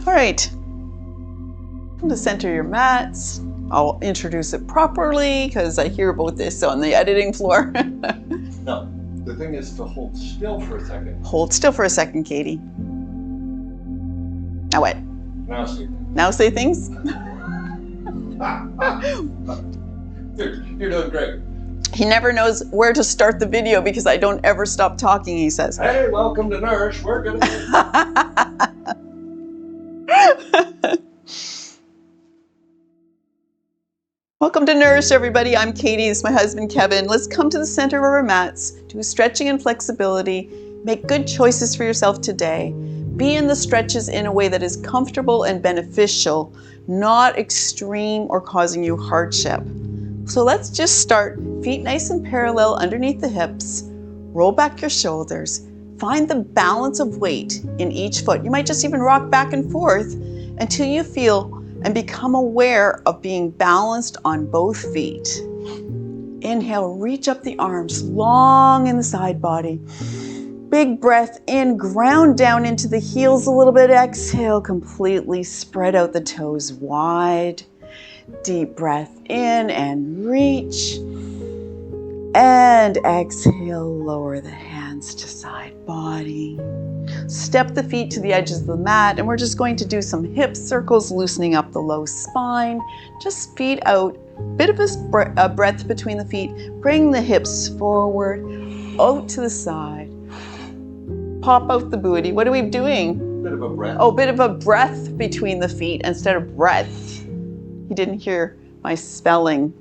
All right. Come to center your mats. I'll introduce it properly because I hear about this on the editing floor. No, the thing is to hold still for a second. Hold still for a second, Katie. Now what? Now see. Now say things? You're doing great. He never knows where to start the video because I don't ever stop talking, he says. Hey, welcome to Nourish. We're going to Welcome to Nourish, everybody. I'm Katie. This is my husband, Kevin. Let's come to the center of our mats, do stretching and flexibility, make good choices for yourself today. Be in the stretches in a way that is comfortable and beneficial, not extreme or causing you hardship. So let's just start. Feet nice and parallel underneath the hips. Roll back your shoulders. Find the balance of weight in each foot. You might just even rock back and forth until you feel and become aware of being balanced on both feet. Inhale, reach up the arms, long in the side body. Big breath in, ground down into the heels a little bit. Exhale, completely spread out the toes wide. Deep breath in and reach. And exhale, lower the hands to side body. Step the feet to the edges of the mat, and we're just going to do some hip circles, loosening up the low spine. Just feet out, bit of a breath between the feet. Bring the hips forward, out to the side. Pop out the booty. What are we doing? Bit of a breath. Oh, bit of a breath between the feet instead of breath. He didn't hear my spelling.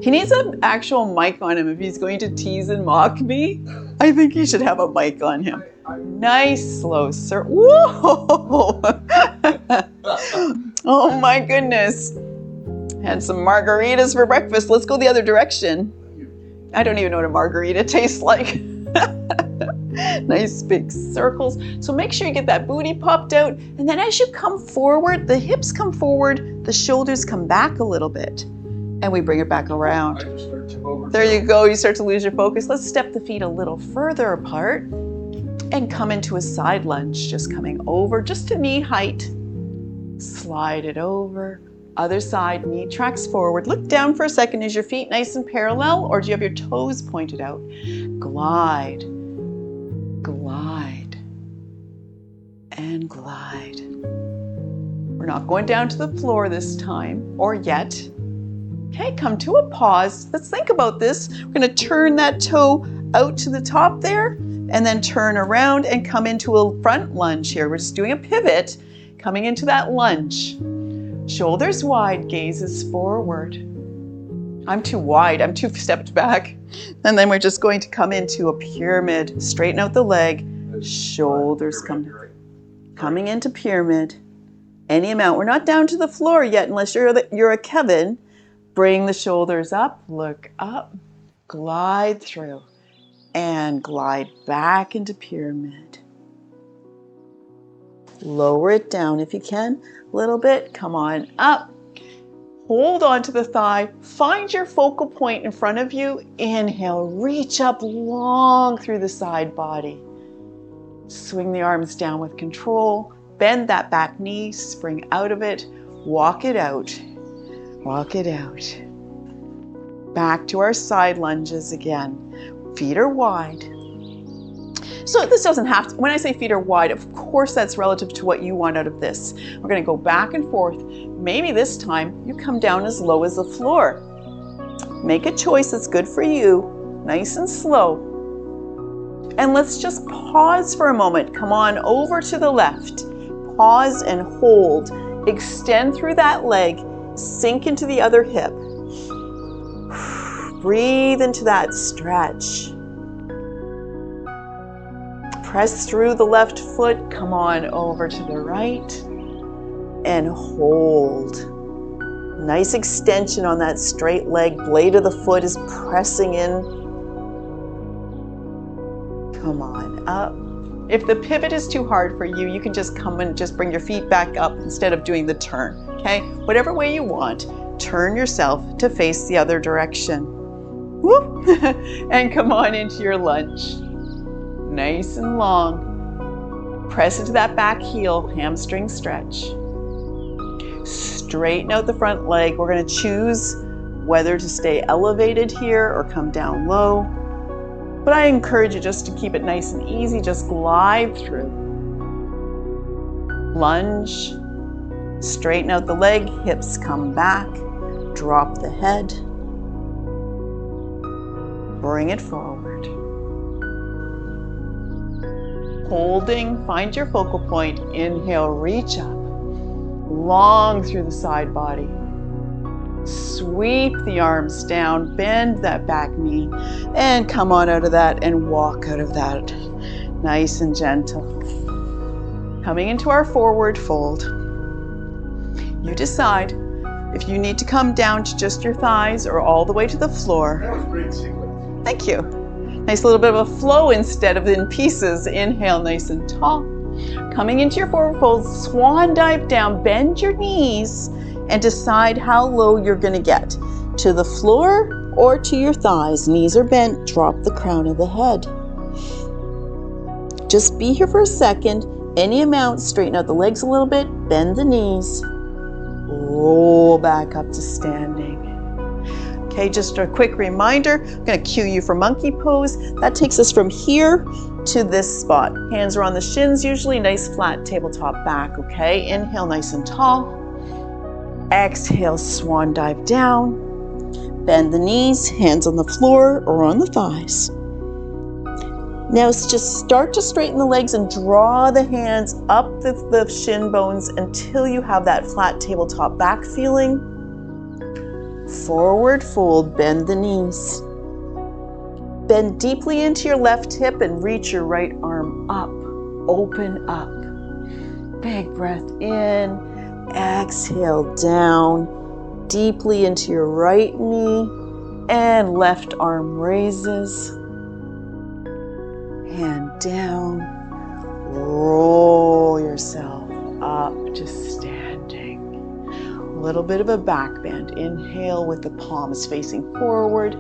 He needs an actual mic on him if he's going to tease and mock me. I think he should have a mic on him. Nice slow circle. Whoa! Oh my goodness. Had some margaritas for breakfast. Let's go the other direction. I don't even know what a margarita tastes like. Nice big circles. So make sure you get that booty popped out. And then as you come forward, the hips come forward, the shoulders come back a little bit. And we bring it back around. There you go. You start to lose your focus. Let's step the feet a little further apart and come into a side lunge. Just coming over just to knee height. Slide it over. Other side, knee tracks forward. Look down for a second. Is your feet nice and parallel, or do you have your toes pointed out? Glide. Glide and glide. We're not going down to the floor this time or yet. Okay, come to a pause. Let's think about this. We're going to turn that toe out to the top there and then turn around and come into a front lunge here. We're just doing a pivot, coming into that lunge. Shoulders wide, gazes forward. I'm too wide, I'm too stepped back. And then we're just going to come into a pyramid. Straighten out the leg, shoulders coming into pyramid. Any amount. We're not down to the floor yet unless you're a Kevin. Bring the shoulders up, look up, glide through, and glide back into pyramid. Lower it down if you can, a little bit. Come on up. Hold on to the thigh. Find your focal point in front of you. Inhale, reach up long through the side body. Swing the arms down with control. Bend that back knee, spring out of it. Walk it out. Walk it out. Back to our side lunges again. Feet are wide. So this doesn't have to, when I say feet are wide, of course that's relative to what you want out of this. We're going to go back and forth. Maybe this time you come down as low as the floor. Make a choice that's good for you, nice and slow. And let's just pause for a moment. Come on over to the left. Pause and hold. Extend through that leg. Sink into the other hip. Breathe into that stretch. Press through the left foot. Come on over to the right. And hold. Nice extension on that straight leg. Blade of the foot is pressing in. Come on up. If the pivot is too hard for you, you can just come and just bring your feet back up instead of doing the turn. Okay? Whatever way you want, turn yourself to face the other direction. Whoop! And come on into your lunge. Nice and long. Press into that back heel, hamstring stretch. Straighten out the front leg. We're going to choose whether to stay elevated here or come down low. But I encourage you just to keep it nice and easy. Just glide through. Lunge. Straighten out the leg. Hips come back. Drop the head. Bring it forward. Holding, find your focal point. Inhale, reach up. Long through the side body. Sweep the arms down, bend that back knee, and come on out of that and walk out of that. Nice and gentle. Coming into our forward fold. You decide if you need to come down to just your thighs or all the way to the floor. That was a great sequence. Thank you. Nice little bit of a flow instead of in pieces. Inhale, nice and tall. Coming into your forward fold, swan dive down, bend your knees, and decide how low you're going to get. To the floor or to your thighs. Knees are bent, drop the crown of the head. Just be here for a second. Any amount, straighten out the legs a little bit, bend the knees, roll back up to standing. Okay, just a quick reminder, I'm going to cue you for monkey pose. That takes us from here to this spot. Hands are on the shins, usually nice flat tabletop back, okay? Inhale, nice and tall. Exhale, swan dive down. Bend the knees, hands on the floor or on the thighs. Now just start to straighten the legs and draw the hands up the shin bones until you have that flat tabletop back feeling. Forward fold, bend the knees. Bend deeply into your left hip and reach your right arm up. Open up. Big breath in. Exhale down. Deeply into your right knee. And left arm raises. Hand down. Roll yourself up to standing. A little bit of a back bend. Inhale with the palms facing forward.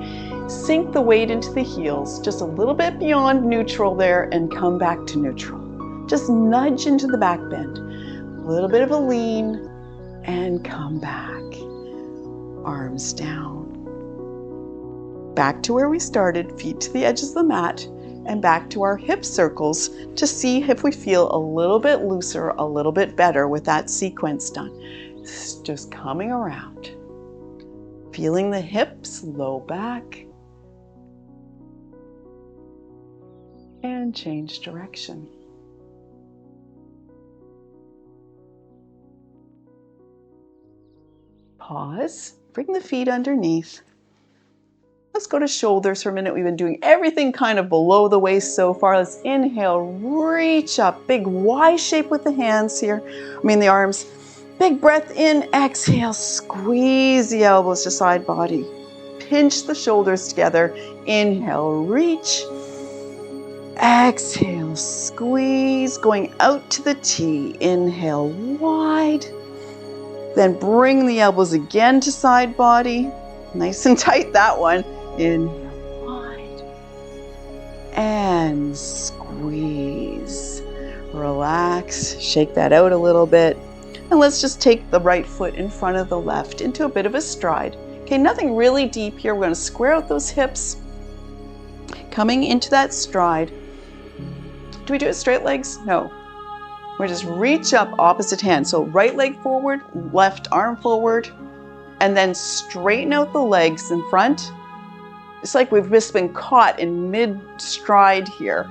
Sink the weight into the heels, just a little bit beyond neutral there, and come back to neutral. Just nudge into the back bend. A little bit of a lean, and come back. Arms down. Back to where we started, feet to the edges of the mat, and back to our hip circles to see if we feel a little bit looser, a little bit better with that sequence done. Just coming around. Feeling the hips, low back. And change direction. Pause, bring the feet underneath. Let's go to shoulders for a minute. We've been doing everything kind of below the waist so far. Let's inhale, reach up, big Y shape with the hands here. The arms. Big breath in, exhale, squeeze the elbows to side body. Pinch the shoulders together. Inhale, reach. Exhale, squeeze, going out to the T. Inhale, wide. Then bring the elbows again to side body. Nice and tight, that one. Inhale, wide. And squeeze. Relax, shake that out a little bit. And let's just take the right foot in front of the left into a bit of a stride. Okay, nothing really deep here. We're going to square out those hips. Coming into that stride. Do we do it straight legs? No. We just reach up opposite hand. So right leg forward, left arm forward, and then straighten out the legs in front. It's like we've just been caught in mid-stride here.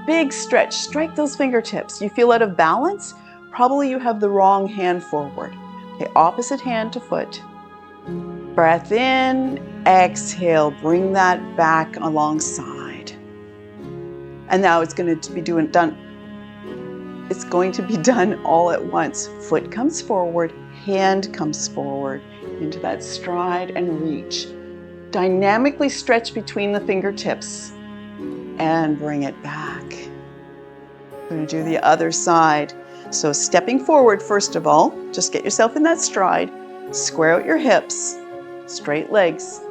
Big stretch, strike those fingertips. You feel out of balance? Probably you have the wrong hand forward. Okay, opposite hand to foot. Breath in, exhale, bring that back alongside. And now it's going to be done. It's going to be done all at once. Foot comes forward, hand comes forward into that stride and reach. Dynamically stretch between the fingertips and bring it back. We're going to do the other side. So stepping forward, first of all, just get yourself in that stride, square out your hips, straight legs,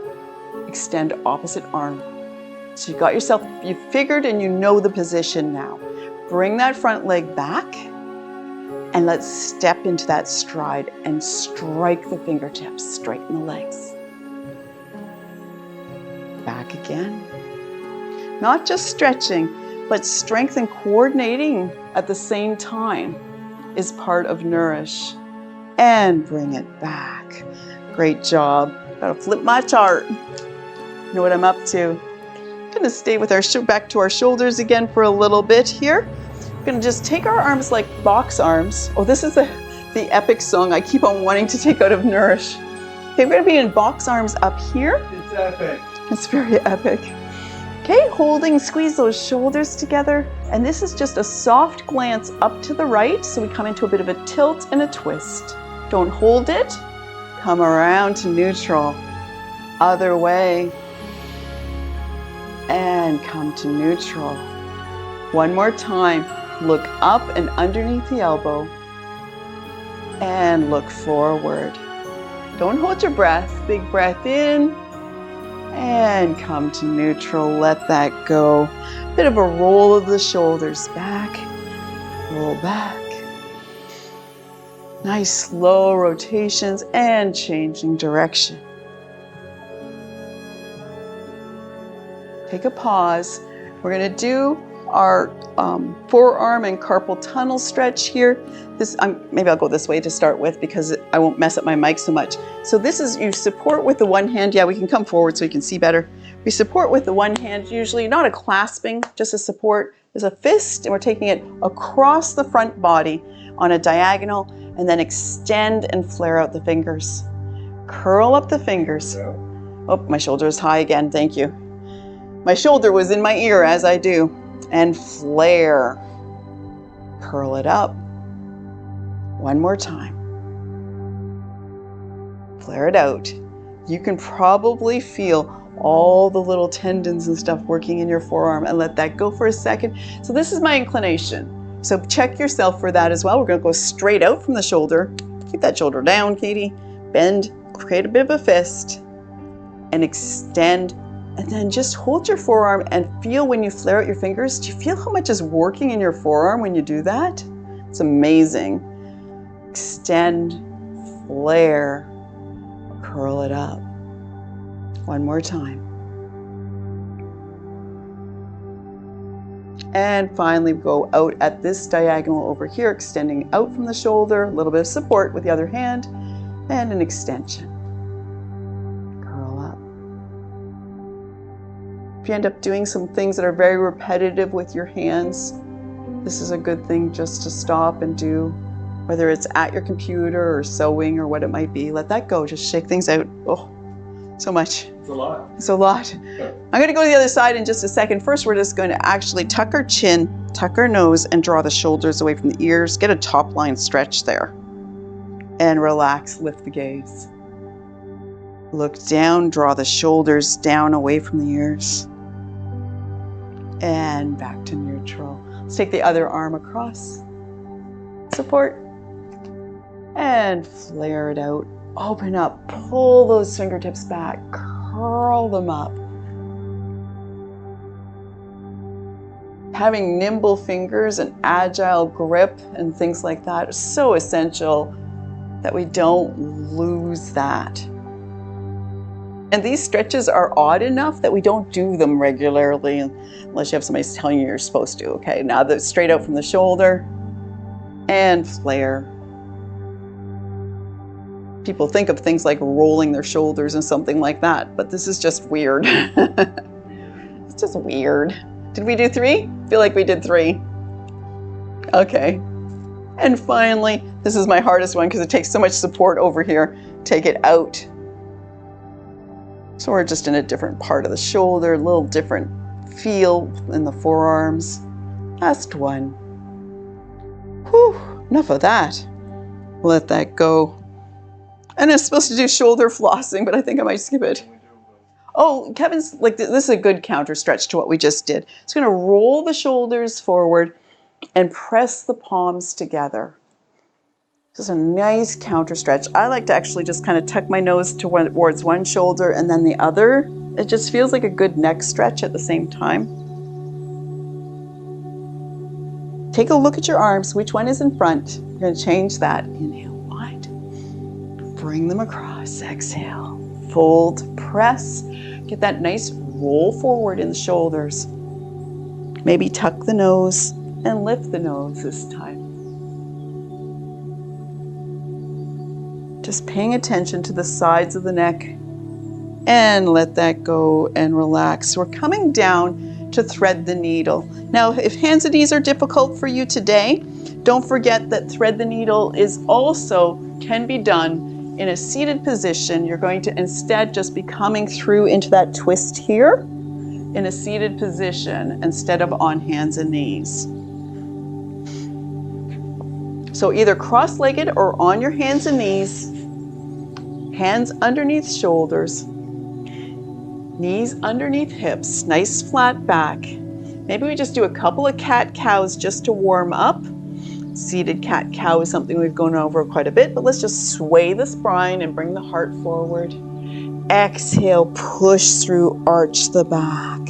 extend opposite arm. So you got yourself, you figured and you know the position now. Bring that front leg back and let's step into that stride and strike the fingertips, straighten the legs. Back again. Not just stretching, but strength and coordinating at the same time is part of Nourish. And bring it back. Great job. Gotta flip my chart. Know what I'm up to. Gonna stay with our back to our shoulders again for a little bit here. Gonna just take our arms like box arms. Oh, this is the epic song I keep on wanting to take out of Nourish. Okay, we're gonna be in box arms up here. It's epic. It's very epic. Okay, holding, squeeze those shoulders together. And this is just a soft glance up to the right. So we come into a bit of a tilt and a twist. Don't hold it. Come around to neutral. Other way. And come to neutral. One more time. Look up and underneath the elbow. And look forward. Don't hold your breath. Big breath in. And come to neutral. Let that go. Bit of a roll of the shoulders back. Roll back. Nice slow rotations and changing direction. Take a pause. We're going to do our forearm and carpal tunnel stretch here. Maybe I'll go this way to start with because I won't mess up my mic so much. So this is, you support with the one hand. Yeah, we can come forward so you can see better. We support with the one hand, usually not a clasping, just a support. There's a fist, and we're taking it across the front body on a diagonal, and then extend and flare out the fingers. Curl up the fingers. Oh, my shoulder is high again, thank you. My shoulder was in my ear as I do. And flare. Curl it up. One more time. Flare it out. You can probably feel all the little tendons and stuff working in your forearm, and let that go for a second. So this is my inclination. So check yourself for that as well. We're going to go straight out from the shoulder. Keep that shoulder down, Katie. Bend, create a bit of a fist, and extend. And then just hold your forearm and feel when you flare out your fingers. Do you feel how much is working in your forearm when you do that? It's amazing. Extend, flare, curl it up. One more time. And finally go out at this diagonal over here, extending out from the shoulder, a little bit of support with the other hand, and an extension. If you end up doing some things that are very repetitive with your hands, this is a good thing just to stop and do, whether it's at your computer or sewing or what it might be. Let that go, just shake things out. Oh, so much. It's a lot. It's a lot. I'm going to go to the other side in just a second. First, we're just going to actually tuck our chin, tuck our nose, and draw the shoulders away from the ears. Get a top line stretch there. And relax, lift the gaze. Look down, draw the shoulders down away from the ears. And back to neutral. Let's take the other arm across. Support. And flare it out. Open up. Pull those fingertips back. Curl them up. Having nimble fingers and agile grip and things like that is so essential that we don't lose that. And these stretches are odd enough that we don't do them regularly unless you have somebody telling you you're supposed to. Okay, now the straight out from the shoulder and flare. People think of things like rolling their shoulders and something like that, but this is just weird. It's just weird. Did we do 3? I feel like we did 3. Okay. And finally, this is my hardest one because it takes so much support over here. Take it out. So we're just in a different part of the shoulder, a little different feel in the forearms. Last one. Whew, enough of that. Let that go. And I'm supposed to do shoulder flossing, but I think I might skip it. Oh, Kevin's like, this is a good counter stretch to what we just did. It's going to roll the shoulders forward and press the palms together. This is a nice counter stretch. I like to actually just kind of tuck my nose towards one shoulder and then the other. It just feels like a good neck stretch at the same time. Take a look at your arms. Which one is in front? You're going to change that. Inhale wide. Bring them across. Exhale. Fold, press. Get that nice roll forward in the shoulders. Maybe tuck the nose and lift the nose this time. Just paying attention to the sides of the neck and let that go and relax. We're coming down to thread the needle. Now, if hands and knees are difficult for you today, don't forget that thread the needle can be done in a seated position. You're going to instead just be coming through into that twist here in a seated position instead of on hands and knees. So either cross-legged or on your hands and knees, hands underneath shoulders, knees underneath hips, nice flat back. Maybe we just do a couple of cat-cows just to warm up. Seated cat-cow is something we've gone over quite a bit, but let's just sway the spine and bring the heart forward. Exhale, push through, arch the back.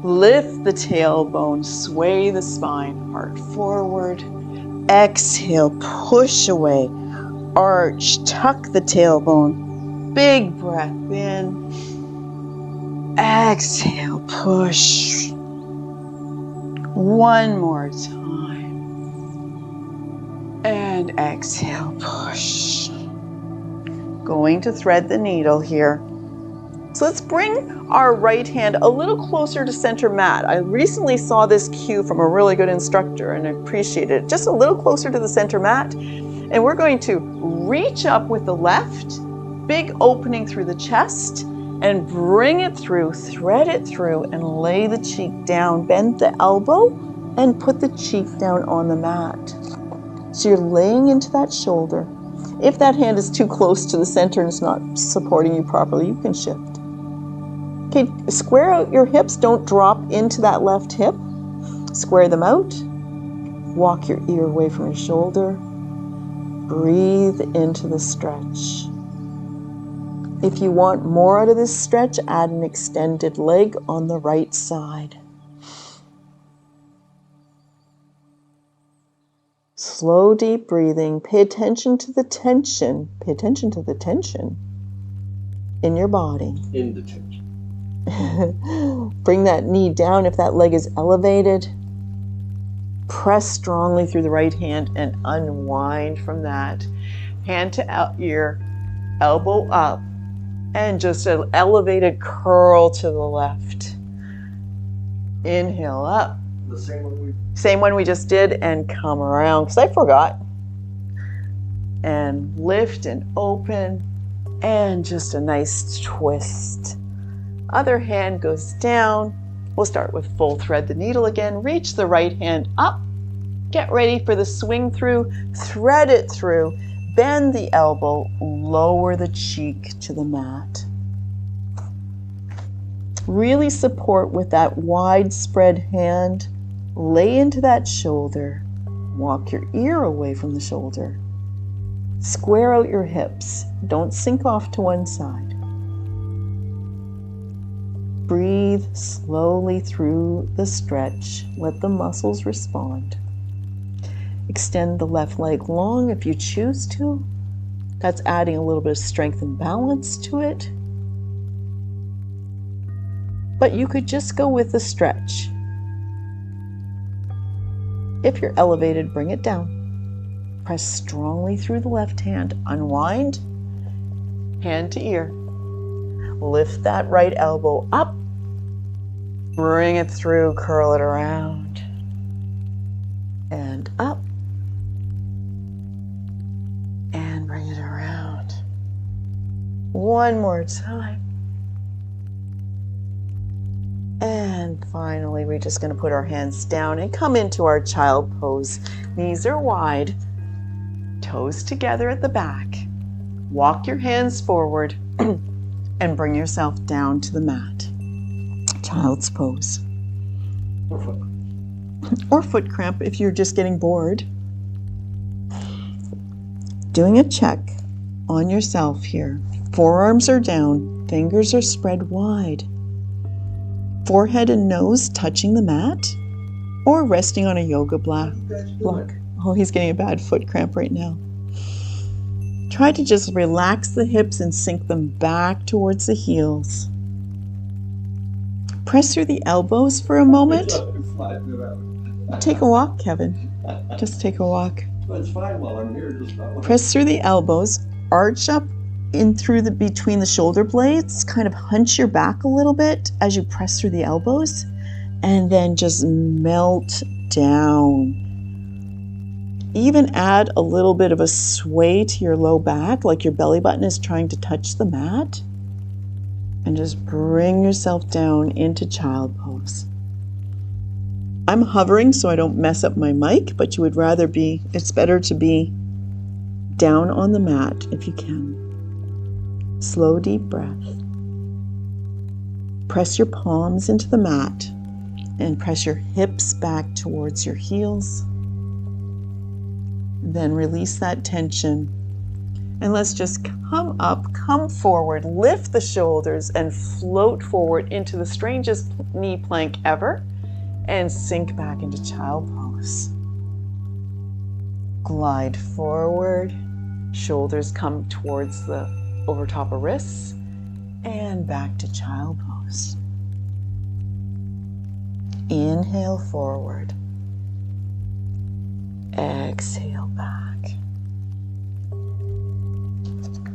Lift the tailbone, sway the spine, heart forward. Exhale, push away, arch, tuck the tailbone. Big breath in. Exhale, push. One more time. And exhale, push. Going to thread the needle here. So let's bring our right hand a little closer to center mat. I recently saw this cue from a really good instructor and I appreciated it. Just a little closer to the center mat. And we're going to reach up with the left, big opening through the chest, and bring it through, thread it through, and lay the cheek down. Bend the elbow and put the cheek down on the mat. So you're laying into that shoulder. If that hand is too close to the center and it's not supporting you properly, you can shift. Okay, square out your hips. Don't drop into that left hip. Square them out. Walk your ear away from your shoulder. Breathe into the stretch. If you want more out of this stretch, add an extended leg on the right side. Slow, deep breathing. Pay attention to the tension. Pay attention to the tension in your body. In the tension. Bring that knee down if that leg is elevated. Press strongly through the right hand and unwind from that. Hand to ear, elbow up, and just an elevated curl to the left. Inhale up. The same one we just did, and come around, because I forgot. And lift and open, and just a nice twist. Other hand goes down. We'll start with full thread the needle again. Reach the right hand up. Get ready for the swing through. Thread it through. Bend the elbow. Lower the cheek to the mat. Really support with that widespread hand. Lay into that shoulder. Walk your ear away from the shoulder. Square out your hips. Don't sink off to one side. Breathe slowly through the stretch. Let the muscles respond. Extend the left leg long if you choose to. That's adding a little bit of strength and balance to it. But you could just go with the stretch. If you're elevated, bring it down. Press strongly through the left hand. Unwind. Hand to ear. Lift that right elbow up. Bring it through, curl it around. And up. And bring it around. One more time. And finally, we're just going to put our hands down and come into our child pose. Knees are wide, toes together at the back. Walk your hands forward and bring yourself down to the mat. Child's pose. Or foot cramp if you're just getting bored. Doing a check on yourself here. Forearms are down, fingers are spread wide. Forehead and nose touching the mat. or resting on a yoga block. Oh, he's getting a bad foot cramp right now. Try to just relax the hips and sink them back towards the heels. Press through the elbows for a moment. Take a walk, Kevin. Just take a walk. It's fine while I'm here. Just press through the elbows, arch up in through the between the shoulder blades, kind of hunch your back a little bit as you press through the elbows, and then just melt down. Even add a little bit of a sway to your low back, like your belly button is trying to touch the mat. And just bring yourself down into child pose. I'm hovering so I don't mess up my mic, but you would rather be, it's better to be down on the mat if you can. Slow, deep breath. Press your palms into the mat and press your hips back towards your heels. Then release that tension. And let's just come up, come forward, lift the shoulders and float forward into the strangest knee plank ever and sink back into child pose. Glide forward, shoulders come towards the over top of wrists and back to child pose. Inhale forward. Exhale back.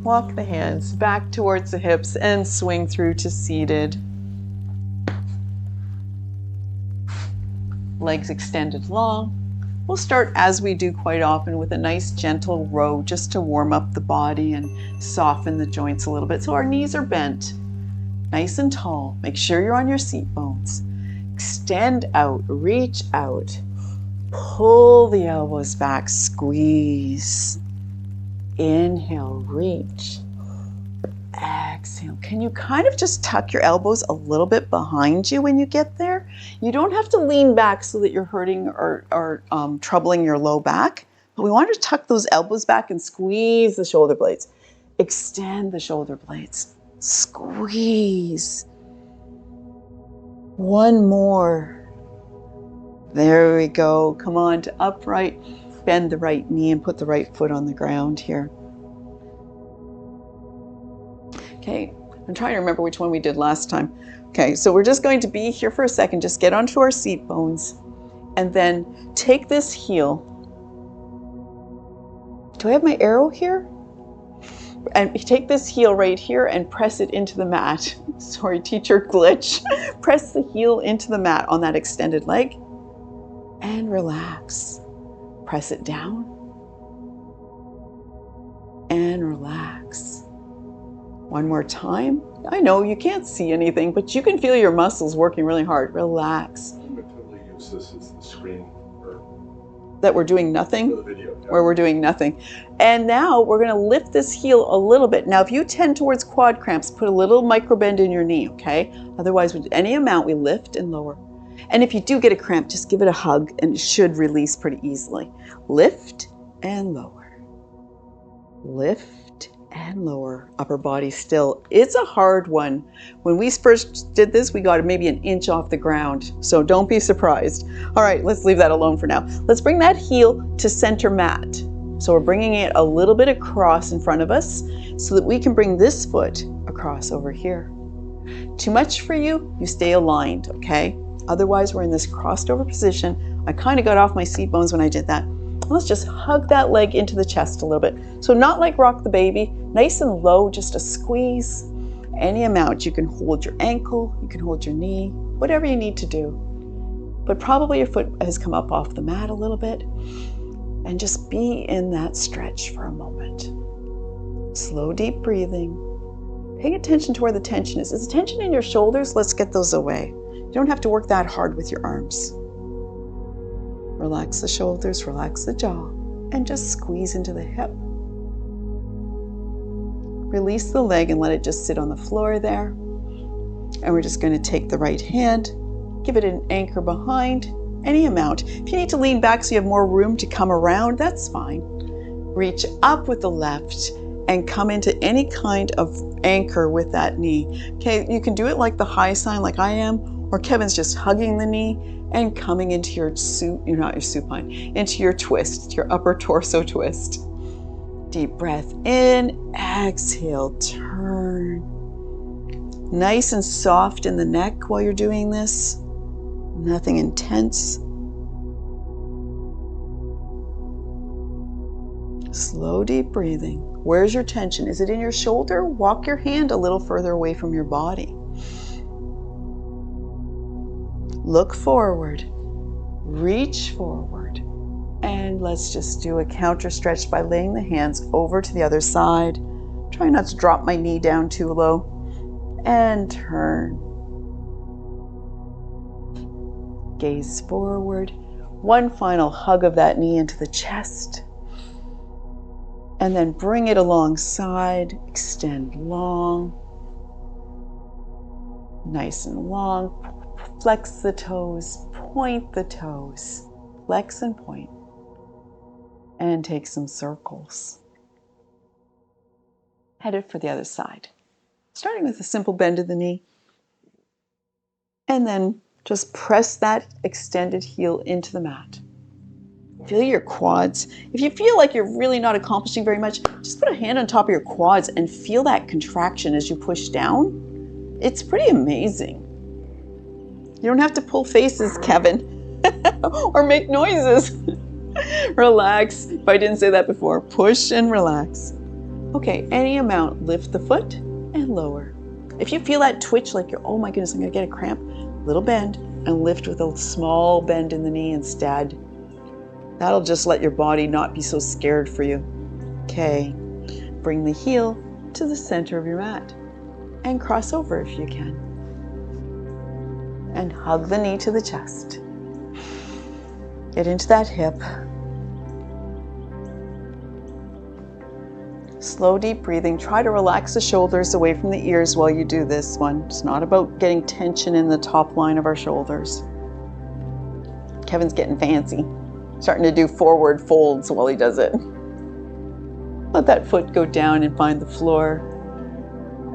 Walk the hands back towards the hips and swing through to seated. Legs extended long. We'll start, as we do quite often, with a nice gentle row just to warm up the body and soften the joints a little bit. So our knees are bent, nice and tall. Make sure you're on your seat bones. Extend out, reach out. Pull the elbows back, squeeze. Inhale, reach. Exhale. Can you kind of just tuck your elbows a little bit behind you when you get there? You don't have to lean back so that you're hurting or troubling your low back, but we want to tuck those elbows back and squeeze the shoulder blades. Extend the shoulder blades. Squeeze. One more. There we go. Come on to upright. Bend the right knee and put the right foot on the ground here. Okay, I'm trying to remember which one we did last time. Okay, so we're just going to be here for a second. Just get onto our seat bones and then take this heel. Do I have my arrow here? And take this heel right here and press it into the mat. Sorry, teacher glitch. Press the heel into the mat on that extended leg and relax. Press it down and relax. One more time. I know you can't see anything, but you can feel your muscles working really hard. Relax. I'm going to totally use this as the screen that we're doing nothing, for the video. Yeah. where we're doing nothing. And now we're going to lift this heel a little bit. Now, if you tend towards quad cramps, put a little micro bend in your knee, okay? Otherwise, with any amount, we lift and lower. And if you do get a cramp, just give it a hug and it should release pretty easily. Lift and lower. Lift and lower. Upper body still. It's a hard one. When we first did this, we got maybe an inch off the ground. So don't be surprised. All right, let's leave that alone for now. Let's bring that heel to center mat. So we're bringing it a little bit across in front of us so that we can bring this foot across over here. Too much for you, you stay aligned, okay? Otherwise, we're in this crossed over position. I kind of got off my seat bones when I did that. Let's just hug that leg into the chest a little bit. So not like rock the baby, nice and low, just a squeeze. Any amount. You can hold your ankle, you can hold your knee, whatever you need to do. But probably your foot has come up off the mat a little bit. And just be in that stretch for a moment. Slow, deep breathing. Paying attention to where the tension is. Is the tension in your shoulders? Let's get those away. You don't have to work that hard with your arms. Relax the shoulders, relax the jaw, and just squeeze into the hip. Release the leg and let it just sit on the floor there. And we're just going to take the right hand, give it an anchor behind, any amount. If you need to lean back so you have more room to come around, that's fine. Reach up with the left and come into any kind of anchor with that knee. Okay, you can do it like the high sign like I am, Or Kevin's just hugging the knee and coming into your not your supine, into your twist, your upper torso twist. Deep breath in, exhale, turn. Nice and soft in the neck while you're doing this. Nothing intense. Slow, deep breathing. Where's your tension? Is it in your shoulder? Walk your hand a little further away from your body. Look forward. Reach forward. And let's just do a counter stretch by laying the hands over to the other side. Try not to drop my knee down too low. And turn. Gaze forward. One final hug of that knee into the chest. And then bring it alongside. Extend long. Nice and long. Flex the toes. Point the toes. Flex and point. And take some circles. Headed for the other side. Starting with a simple bend of the knee. And then just press that extended heel into the mat. Feel your quads. If you feel like you're really not accomplishing very much, just put a hand on top of your quads and feel that contraction as you push down. It's pretty amazing. You don't have to pull faces, Kevin, or make noises. Relax. If I didn't say that before, push and relax. Okay, any amount, lift the foot and lower. If you feel that twitch, like you're, oh my goodness, I'm gonna get a cramp, little bend and lift with a small bend in the knee instead. That'll just let your body not be so scared for you. Okay, bring the heel to the center of your mat and cross over if you can. And hug the knee to the chest. Get into that hip. Slow, deep breathing. Try to relax the shoulders away from the ears while you do this one. It's not about getting tension in the top line of our shoulders. Kevin's getting fancy. Starting to do forward folds while he does it. Let that foot go down and find the floor.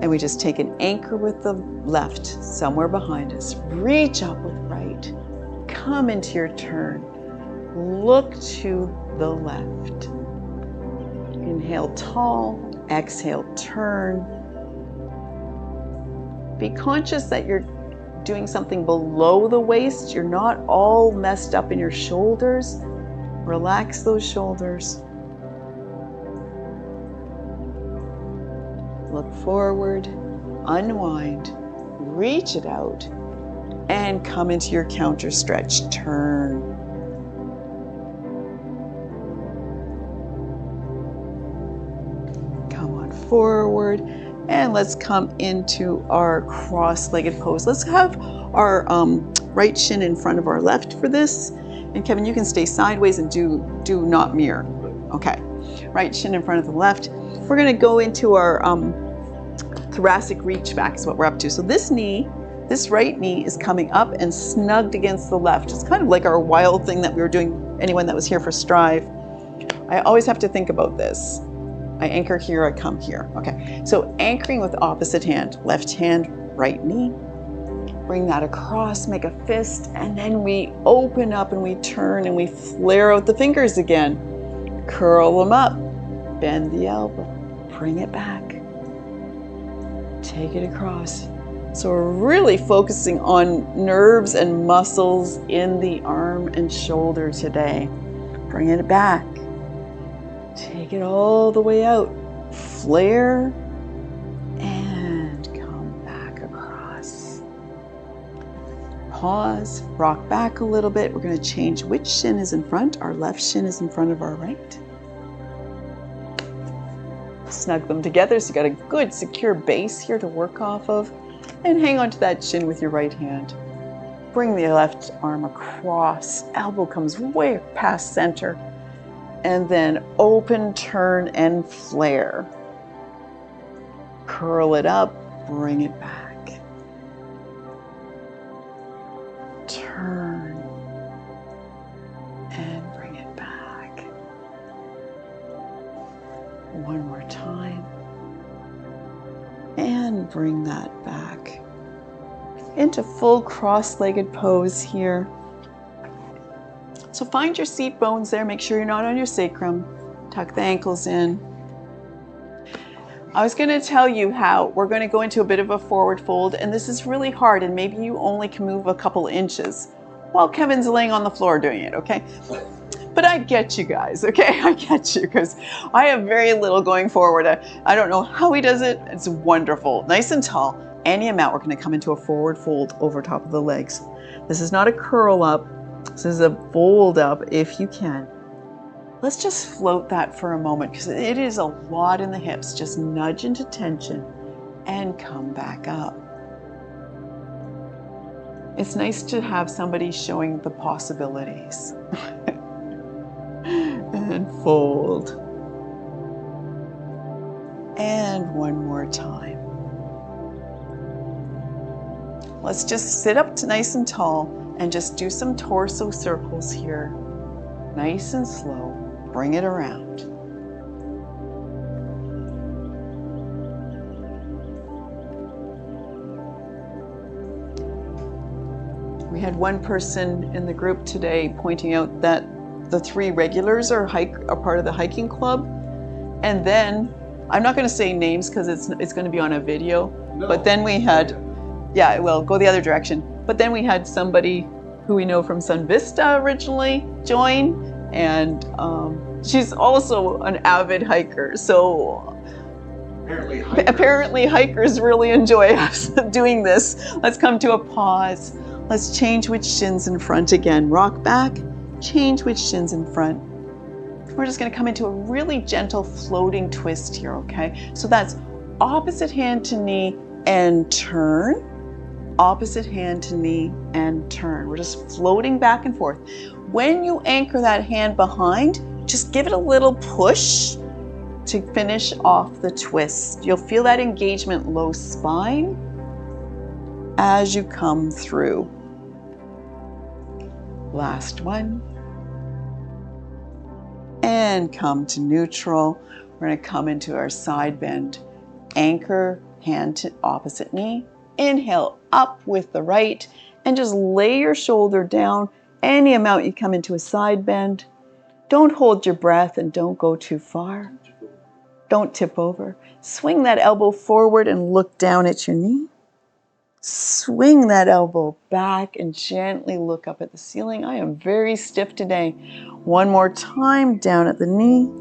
And we just take an anchor with the left somewhere behind us. Reach up with right. Come into your turn. Look to the left. Inhale tall, exhale turn. Be conscious that you're doing something below the waist. You're not all messed up in your shoulders. Relax those shoulders. Look forward, unwind, reach it out, and come into your counter stretch. Turn. Come on forward, and let's come into our cross-legged pose. Let's have our right shin in front of our left for this. And Kevin, you can stay sideways and do not mirror. Okay, right shin in front of the left. We're gonna go into our thoracic reach back is what we're up to. So this right knee is coming up and snugged against the left. It's kind of like our wild thing that we were doing, anyone that was here for Strive. I always have to think about this. I anchor here, I come here. Okay, so anchoring with opposite hand, left hand, right knee. Bring that across, make a fist, and then we open up and we turn and we flare out the fingers again. Curl them up, bend the elbow, bring it back. Take it across. So we're really focusing on nerves and muscles in the arm and shoulder today. Bring it back. Take it all the way out. Flare and come back across. Pause, rock back a little bit. We're going to change which shin is in front. Our left shin is in front of our right. Snug them together so you got a good secure base here to work off of, and hang on to that shin with your right hand. Bring the left arm across, elbow comes way past center, and then open, turn, and flare. Curl it up, bring it back. Turn and bring it back. One more time. And bring that back. into full cross-legged pose here. So find your seat bones there. Make sure you're not on your sacrum. Tuck the ankles in. I was going to tell you how we're going to go into a bit of a forward fold, and this is really hard, and maybe you only can move a couple inches while Kevin's laying on the floor doing it, okay? But I get you guys, okay? I get you, because I have very little going forward. I don't know how he does it. It's wonderful. Nice and tall. Any amount, we're going to come into a forward fold over top of the legs. This is not a curl up. This is a fold up if you can. Let's just float that for a moment because it is a lot in the hips. Just nudge into tension and come back up. It's nice to have somebody showing the possibilities. And fold. And one more time. Let's just sit up nice and tall and just do some torso circles here. Nice and slow. Bring it around. We had one person in the group today pointing out that the 3 regulars are part of the hiking club. And then, I'm not going to say names because it's going to be on a video, no. But then we had, yeah, well, go the other direction. But then we had somebody who we know from Sun Vista originally join. And she's also an avid hiker, so apparently hikers really enjoy us doing this. Let's come to a pause. Let's change which shins in front again. Rock back, change which shins in front. We're just going to come into a really gentle floating twist here, okay? So that's opposite hand to knee and turn. Opposite hand to knee and turn. We're just floating back and forth. When you anchor that hand behind, just give it a little push to finish off the twist. You'll feel that engagement low spine as you come through. Last one. And come to neutral. We're going to come into our side bend. Anchor, hand to opposite knee. Inhale up with the right and just lay your shoulder down. Any amount you come into a side bend. Don't hold your breath and don't go too far. Don't tip over. Swing that elbow forward and look down at your knee. Swing that elbow back and gently look up at the ceiling. I am very stiff today. One more time, down at the knee.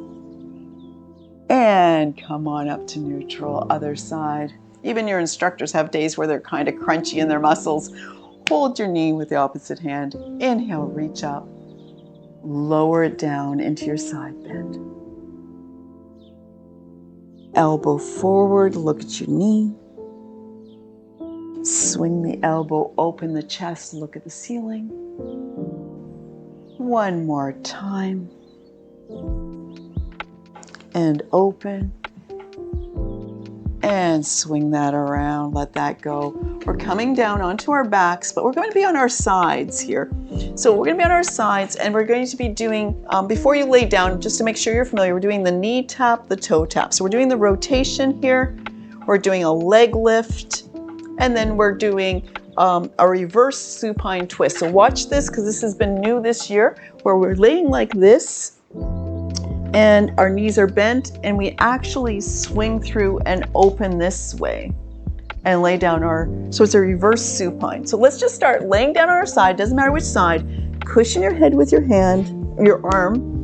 And come on up to neutral, other side. Even your instructors have days where they're kind of crunchy in their muscles. Hold your knee with the opposite hand. Inhale, reach up. Lower it down into your side bend. Elbow forward, look at your knee. Swing the elbow, open the chest, look at the ceiling. One more time. And open. And swing that around, let that go. We're coming down onto our backs, but we're going to be on our sides here. So we're going to be on our sides and we're going to be doing, before you lay down, just to make sure you're familiar, we're doing the knee tap, the toe tap. So we're doing the rotation here, we're doing a leg lift, and then we're doing a reverse supine twist. So watch this because this has been new this year, where we're laying like this, and our knees are bent and we actually swing through and open this way and lay down so it's a reverse supine. So let's just start laying down on our side, doesn't matter which side. Cushion your head with your hand, your arm.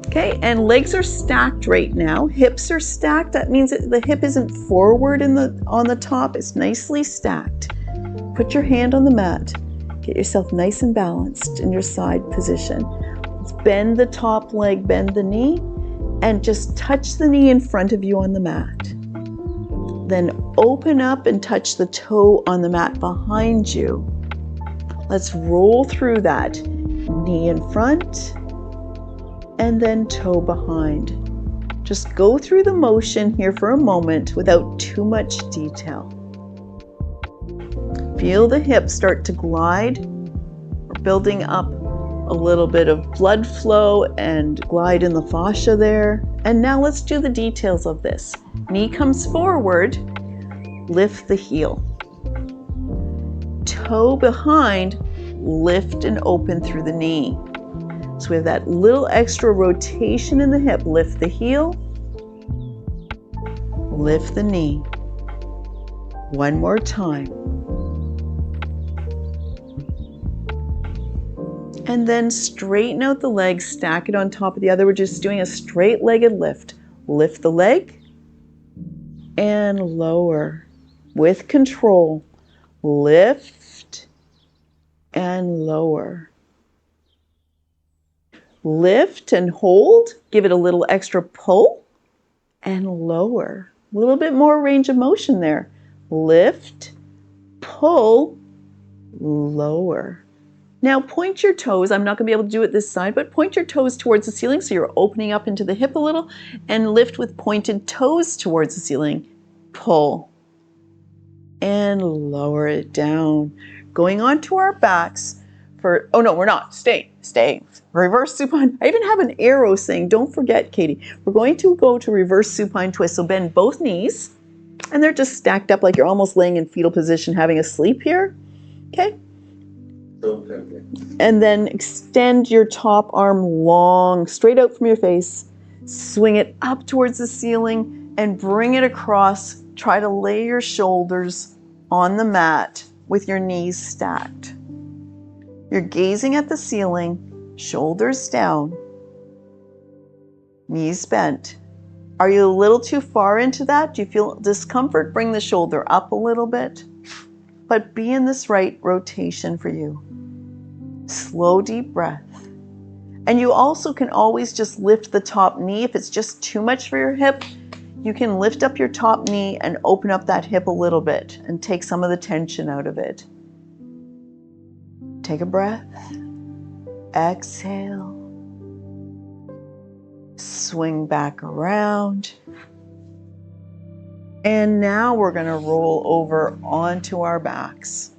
Okay, and legs are stacked right now. Hips are stacked. That means that the hip isn't forward on the top, it's nicely stacked. Put your hand on the mat. Get yourself nice and balanced in your side position. Bend the top leg, bend the knee, and just touch the knee in front of you on the mat. Then open up and touch the toe on the mat behind you. Let's roll through that. Knee in front, and then toe behind. Just go through the motion here for a moment without too much detail. Feel the hips start to glide. We're building up a little bit of blood flow and glide in the fascia there. And now let's do the details of this. Knee comes forward, lift the heel. Toe behind, lift and open through the knee. So we have that little extra rotation in the hip. Lift the heel, lift the knee. One more time. And then straighten out the leg, stack it on top of the other. We're just doing a straight-legged lift. Lift the leg and lower with control. Lift and lower. Lift and hold. Give it a little extra pull and lower. A little bit more range of motion there. Lift, pull, lower. Now point your toes. I'm not going to be able to do it this side, but point your toes towards the ceiling so you're opening up into the hip a little, and lift with pointed toes towards the ceiling. Pull and lower it down. Going on to our backs for, oh no, we're not. Stay. Reverse supine. I even have an arrow saying, don't forget, Katie. We're going to go to reverse supine twist. So bend both knees, and they're just stacked up like you're almost laying in fetal position, having a sleep here. Okay? And then extend your top arm long, straight out from your face. Swing it up towards the ceiling and bring it across. Try to lay your shoulders on the mat with your knees stacked. You're gazing at the ceiling, shoulders down, knees bent. Are you a little too far into that? Do you feel discomfort? Bring the shoulder up a little bit, but be in this right rotation for you. Slow, deep breath. And you also can always just lift the top knee. If it's just too much for your hip, you can lift up your top knee and open up that hip a little bit and take some of the tension out of it. Take a breath. Exhale. Swing back around. And now we're going to roll over onto our backs.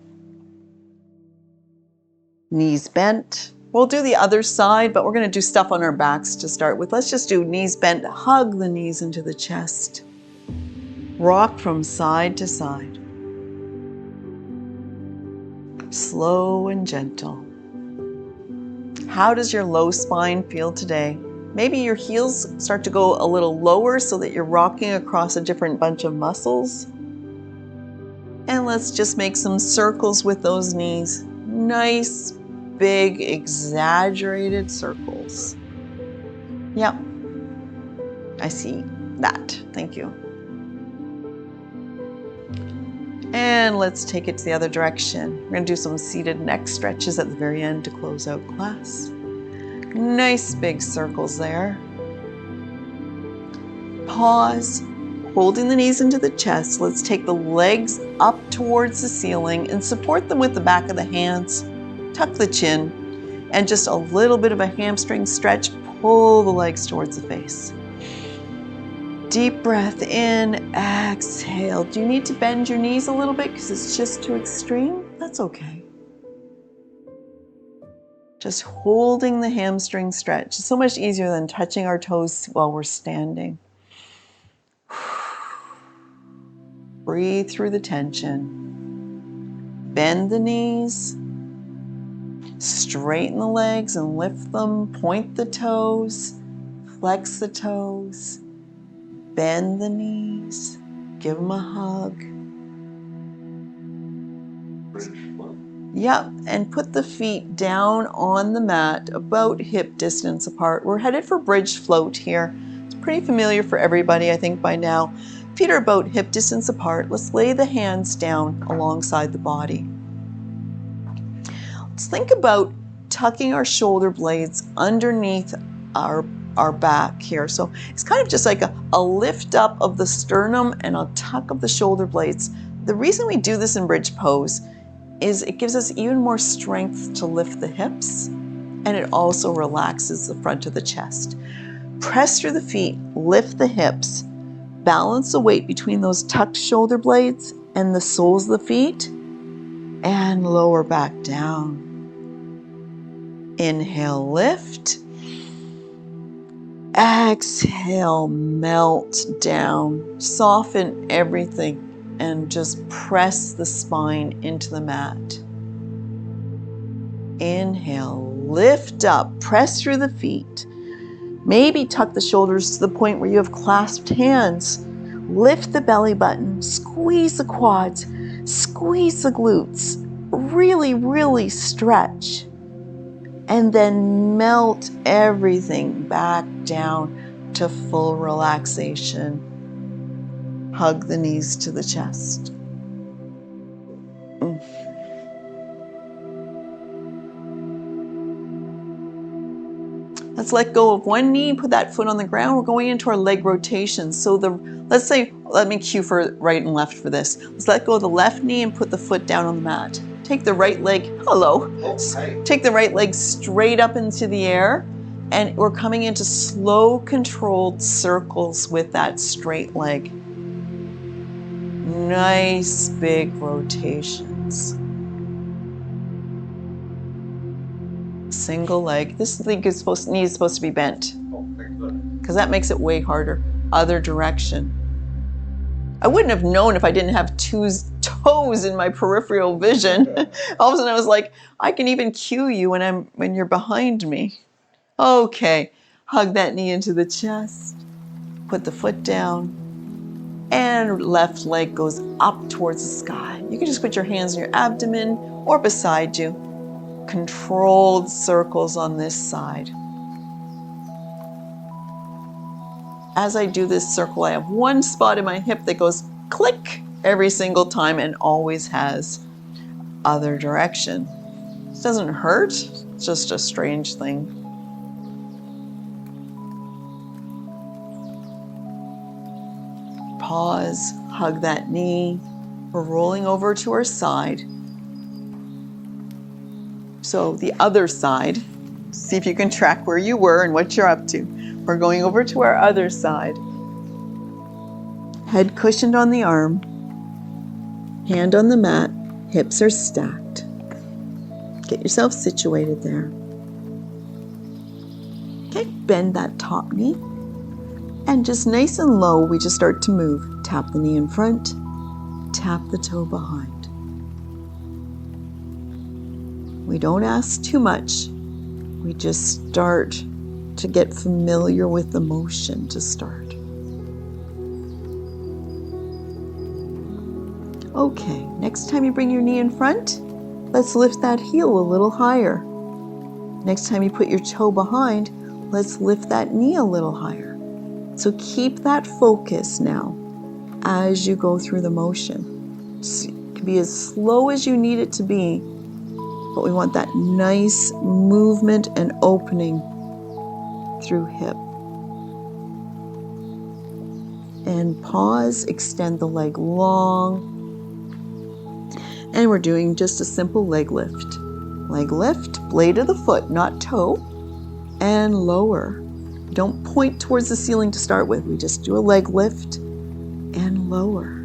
Knees bent. We'll do the other side, but we're going to do stuff on our backs to start with. Let's just do knees bent. Hug the knees into the chest. Rock from side to side. Slow and gentle. How does your low spine feel today? Maybe your heels start to go a little lower so that you're rocking across a different bunch of muscles. And let's just make some circles with those knees. Nice, big, exaggerated circles. Yep, I see that. Thank you. And let's take it to the other direction. We're going to do some seated neck stretches at the very end to close out class. Nice big circles there. Pause, holding the knees into the chest. Let's take the legs up towards the ceiling and support them with the back of the hands. Tuck the chin and just a little bit of a hamstring stretch. Pull the legs towards the face. Deep breath in, exhale. Do you need to bend your knees a little bit because it's just too extreme? That's okay. Just holding the hamstring stretch. It's so much easier than touching our toes while we're standing. Breathe through the tension. Bend the knees. Straighten the legs and lift them. Point the toes. Flex the toes. Bend the knees. Give them a hug. Yep, and put the feet down on the mat about hip distance apart. We're headed for bridge float here. It's pretty familiar for everybody, I think, by now. Feet are about hip distance apart. Let's lay the hands down alongside the body. Let's think about tucking our shoulder blades underneath our back here. So it's kind of just like a lift up of the sternum and a tuck of the shoulder blades. The reason we do this in bridge pose is it gives us even more strength to lift the hips, and it also relaxes the front of the chest. Press through the feet, lift the hips, balance the weight between those tucked shoulder blades and the soles of the feet, and lower back down. Inhale, lift. Exhale, melt down. Soften everything. and just press the spine into the mat. Inhale, lift up, press through the feet. Maybe tuck the shoulders to the point where you have clasped hands. Lift the belly button, squeeze the quads, squeeze the glutes. Really, really stretch. And then melt everything back down to full relaxation. Hug the knees to the chest. Let's let go of one knee, put that foot on the ground. We're going into our leg rotation. So let's say, let me cue for right and left for this. Let's let go of the left knee and put the foot down on the mat. Take the right leg, Take the right leg straight up into the air, and we're coming into slow, controlled circles with that straight leg. Nice big rotations. Single leg. This knee is supposed to be bent, because that makes it way harder. Other direction. I wouldn't have known if I didn't have two toes in my peripheral vision. All of a sudden I was like, I can even cue you when you're behind me. Okay, hug that knee into the chest. Put the foot down. And left leg goes up towards the sky. You can just put your hands on your abdomen or beside you. Controlled circles on this side. As I do this circle, I have one spot in my hip that goes click every single time and always has. Other direction. This doesn't hurt, it's just a strange thing. Pause, hug that knee. We're rolling over to our side. So the other side, see if you can track where you were and what you're up to. We're going over to our other side. Head cushioned on the arm, hand on the mat, hips are stacked. Get yourself situated there. Okay, bend that top knee. And just nice and low, we just start to move. Tap the knee in front, tap the toe behind. We don't ask too much. We just start to get familiar with the motion to start. Okay, next time you bring your knee in front, let's lift that heel a little higher. Next time you put your toe behind, let's lift that knee a little higher. So keep that focus now as you go through the motion. It can be as slow as you need it to be, but we want that nice movement and opening through hip. And pause, extend the leg long. And we're doing just a simple leg lift. Leg lift, blade of the foot, not toe, and lower. Don't point towards the ceiling to start with. We just do a leg lift and lower.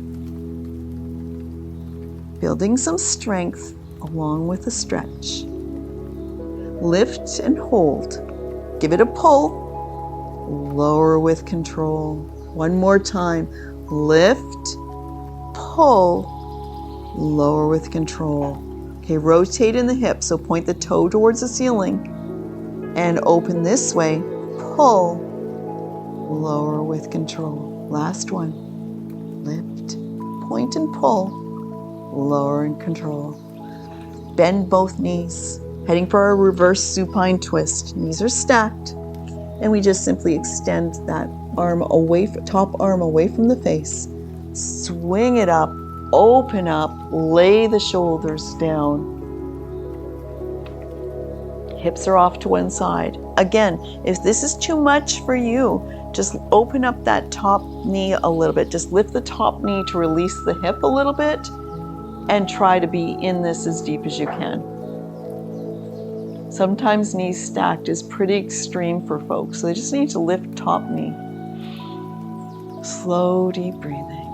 Building some strength along with a stretch. Lift and hold. Give it a pull. Lower with control. One more time. Lift, pull, lower with control. Okay, rotate in the hip, so point the toe towards the ceiling and open this way. Pull, lower with control. Last one. Lift, point and pull, lower and control. Bend both knees, heading for our reverse supine twist. Knees are stacked, and we just simply extend that arm away, top arm away from the face. Swing it up, open up, lay the shoulders down. Hips are off to one side. Again, if this is too much for you, just open up that top knee a little bit. Just lift the top knee to release the hip a little bit and try to be in this as deep as you can. Sometimes knees stacked is pretty extreme for folks, so they just need to lift top knee. Slow, deep breathing.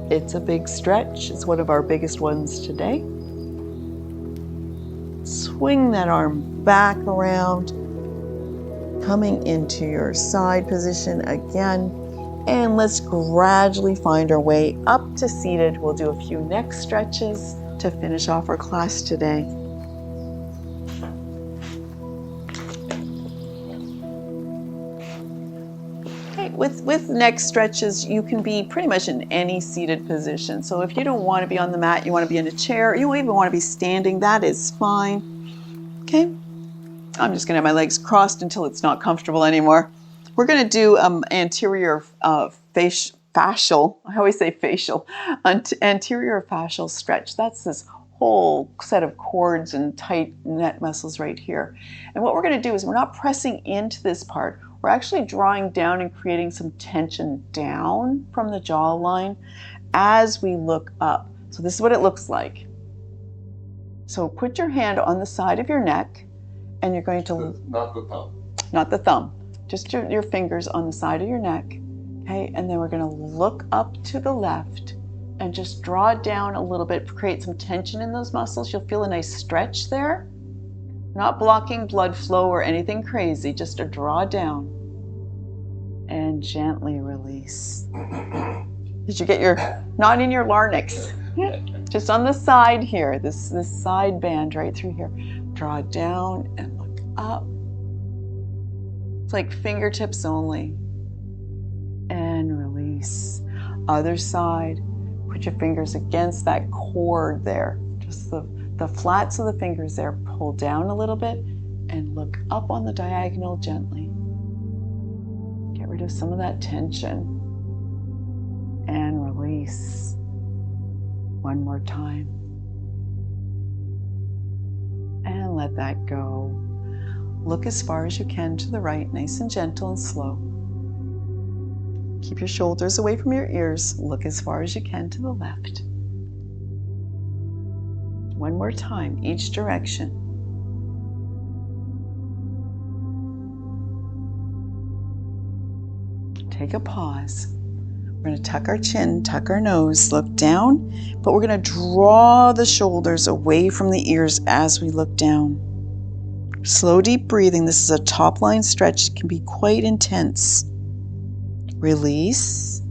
It's a big stretch. It's one of our biggest ones today. Swing that arm back around, coming into your side position again. And let's gradually find our way up to seated. We'll do a few neck stretches to finish off our class today. Okay, with neck stretches, you can be pretty much in any seated position. So if you don't want to be on the mat, you want to be in a chair, you don't even want to be standing, that is fine. Okay, I'm just going to have my legs crossed until it's not comfortable anymore. We're going to do anterior fascial, I always say facial, anterior fascial stretch. That's this whole set of cords and tight neck muscles right here. And what we're going to do is we're not pressing into this part. We're actually drawing down and creating some tension down from the jawline as we look up. So this is what it looks like. So put your hand on the side of your neck and you're going to... Not the thumb. Not the thumb. Just your fingers on the side of your neck. Okay, and then we're going to look up to the left and just draw down a little bit, create some tension in those muscles. You'll feel a nice stretch there. Not blocking blood flow or anything crazy, just a draw down. And gently release. Did you get your, not in your larynx, just on the side here, this side band right through here. Draw down and look up. It's like fingertips only. And release. Other side, put your fingers against that cord there. Just the flats of the fingers there. Pull down a little bit and look up on the diagonal gently. Get rid of some of that tension. And release. One more time. And let that go. Look as far as you can to the right, nice and gentle and slow. Keep your shoulders away from your ears. Look as far as you can to the left. One more time, each direction. Take a pause. We're going to tuck our chin, tuck our nose, look down, but we're going to draw the shoulders away from the ears as we look down. Slow, deep breathing. This is a top line stretch. It can be quite intense. Release.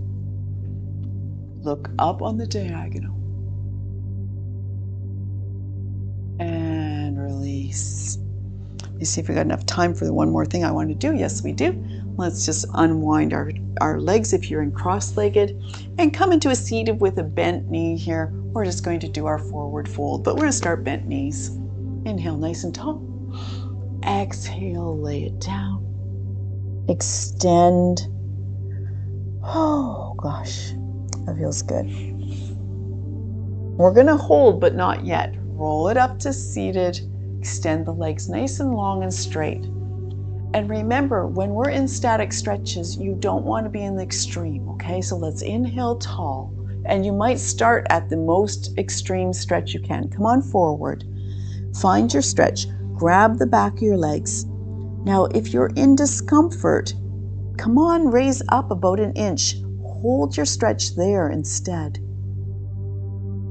Look up on the diagonal. And release. Let me see if we got enough time for the one more thing I want to do. Yes, we do. Let's just unwind our legs if you're in cross-legged and come into a seated with a bent knee here. We're just going to do our forward fold, but we're going to start bent knees. Inhale nice and tall. Exhale, lay it down. Extend. Oh gosh, that feels good. We're going to hold, but not yet. Roll it up to seated. Extend the legs nice and long and straight. And remember, when we're in static stretches, you don't want to be in the extreme, okay? So let's inhale tall. And you might start at the most extreme stretch you can. Come on forward. Find your stretch. Grab the back of your legs. Now, if you're in discomfort, come on, raise up about an inch. Hold your stretch there instead.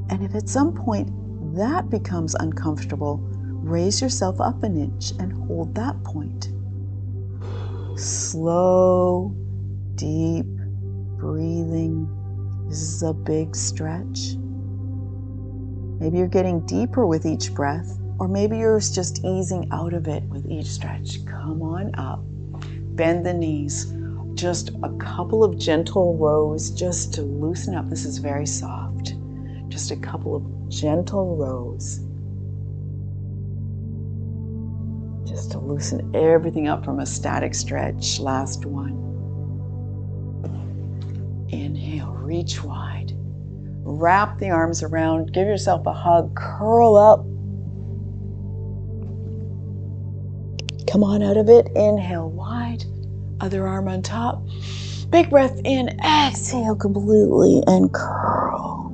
And if at some point that becomes uncomfortable, raise yourself up an inch and hold that point. Slow, deep breathing. This is a big stretch. Maybe you're getting deeper with each breath, or maybe you're just easing out of it with each stretch. Come on up. Bend the knees. Just a couple of gentle rows just to loosen up. This is very soft. Just a couple of gentle rows. Just to loosen everything up from a static stretch. Last one. Inhale, reach wide. Wrap the arms around, give yourself a hug, curl up. Come on out of it. Inhale wide. Other arm on top. Big breath in. Exhale completely and curl.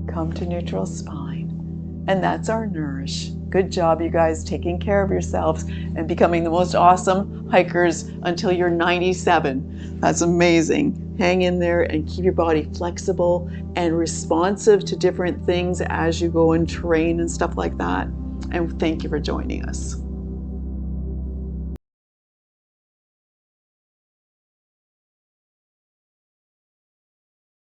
Come to neutral spine. And that's our Nourish. Good job, you guys, taking care of yourselves and becoming the most awesome hikers until you're 97. That's amazing. Hang in there and keep your body flexible and responsive to different things as you go and train and stuff like that. And thank you for joining us.